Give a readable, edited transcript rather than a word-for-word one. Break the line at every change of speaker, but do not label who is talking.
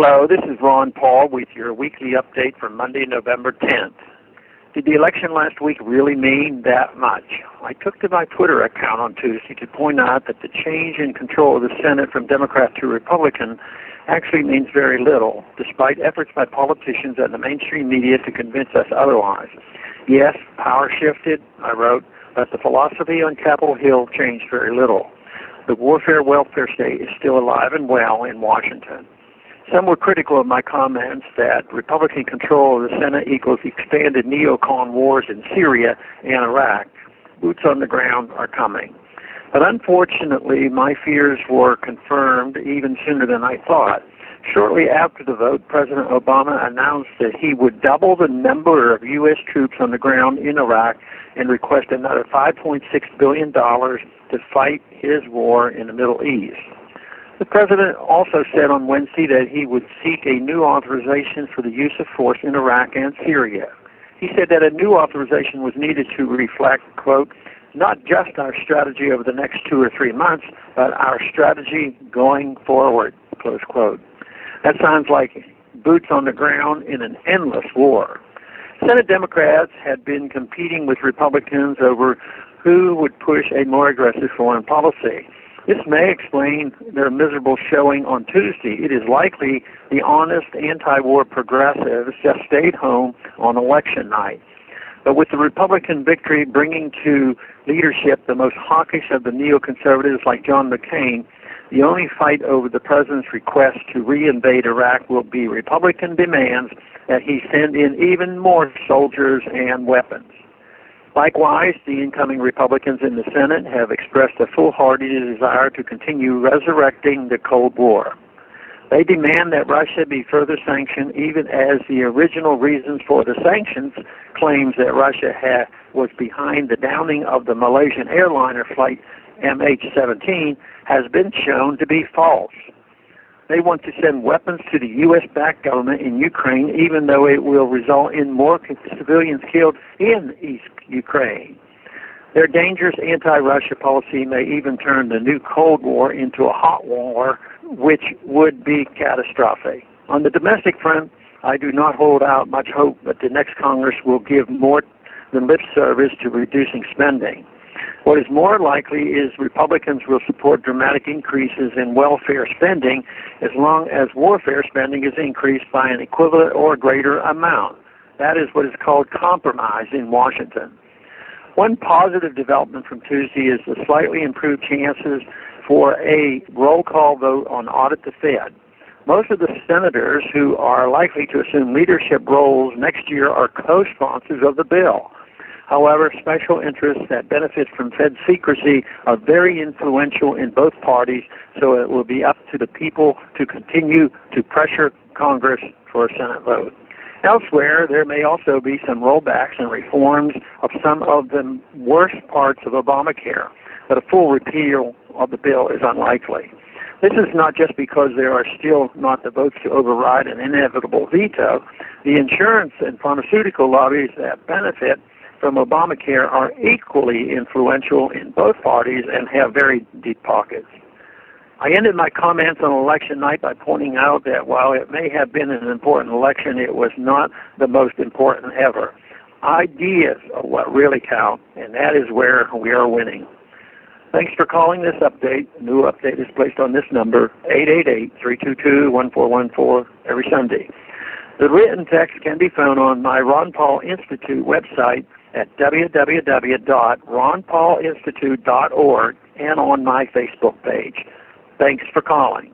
Hello, this is Ron Paul with your weekly update for Monday, November 10th. Did the election last week really mean that much? I took to my Twitter account on Tuesday to point out that the change in control of the Senate from Democrat to Republican actually means very little, despite efforts by politicians and the mainstream media to convince us otherwise. Yes, power shifted, I wrote, but the philosophy on Capitol Hill changed very little. The warfare welfare state is still alive and well in Washington. Some were critical of my comments that Republican control of the Senate equals expanded neocon wars in Syria and Iraq. Boots on the ground are coming. But unfortunately, my fears were confirmed even sooner than I thought. Shortly after the vote, President Obama announced that he would double the number of U.S. troops on the ground in Iraq and request another $5.6 billion to fight his war in the Middle East. The president also said on Wednesday that he would seek a new authorization for the use of force in Iraq and Syria. He said that a new authorization was needed to reflect, quote, not just our strategy over the next 2 or 3 months, but our strategy going forward, close quote. That sounds like boots on the ground in an endless war. Senate Democrats had been competing with Republicans over who would push a more aggressive foreign policy. This may explain their miserable showing on Tuesday. It is likely the honest anti-war progressives just stayed home on election night. But with the Republican victory bringing to leadership the most hawkish of the neoconservatives like John McCain, the only fight over the president's request to re-invade Iraq will be Republican demands that he send in even more soldiers and weapons. Likewise, the incoming Republicans in the Senate have expressed a foolhardy desire to continue resurrecting the Cold War. They demand that Russia be further sanctioned, even as the original reasons for the sanctions claims that Russia was behind the downing of the Malaysian airliner flight MH17 has been shown to be false. They want to send weapons to the U.S.-backed government in Ukraine, even though it will result in more civilians killed in East Ukraine. Their dangerous anti-Russia policy may even turn the new Cold War into a hot war, which would be catastrophic. On the domestic front, I do not hold out much hope that the next Congress will give more than lip service to reducing spending. What is more likely is Republicans will support dramatic increases in welfare spending as long as warfare spending is increased by an equivalent or greater amount. That is what is called compromise in Washington. One positive development from Tuesday is the slightly improved chances for a roll call vote on Audit the Fed. Most of the senators who are likely to assume leadership roles next year are co-sponsors of the bill. However, special interests that benefit from Fed secrecy are very influential in both parties, so it will be up to the people to continue to pressure Congress for a Senate vote. Elsewhere, there may also be some rollbacks and reforms of some of the worst parts of Obamacare, but a full repeal of the bill is unlikely. This is not just because there are still not the votes to override an inevitable veto. The insurance and pharmaceutical lobbies that benefit from Obamacare are equally influential in both parties and have very deep pockets. I ended my comments on election night by pointing out that while it may have been an important election, it was not the most important ever. Ideas are what really count, and that is where we are winning. Thanks for calling this update. A new update is placed on this number, 888-322-1414, every Sunday. The written text can be found on my Ron Paul Institute website at www.ronpaulinstitute.org and on my Facebook page. Thanks for calling.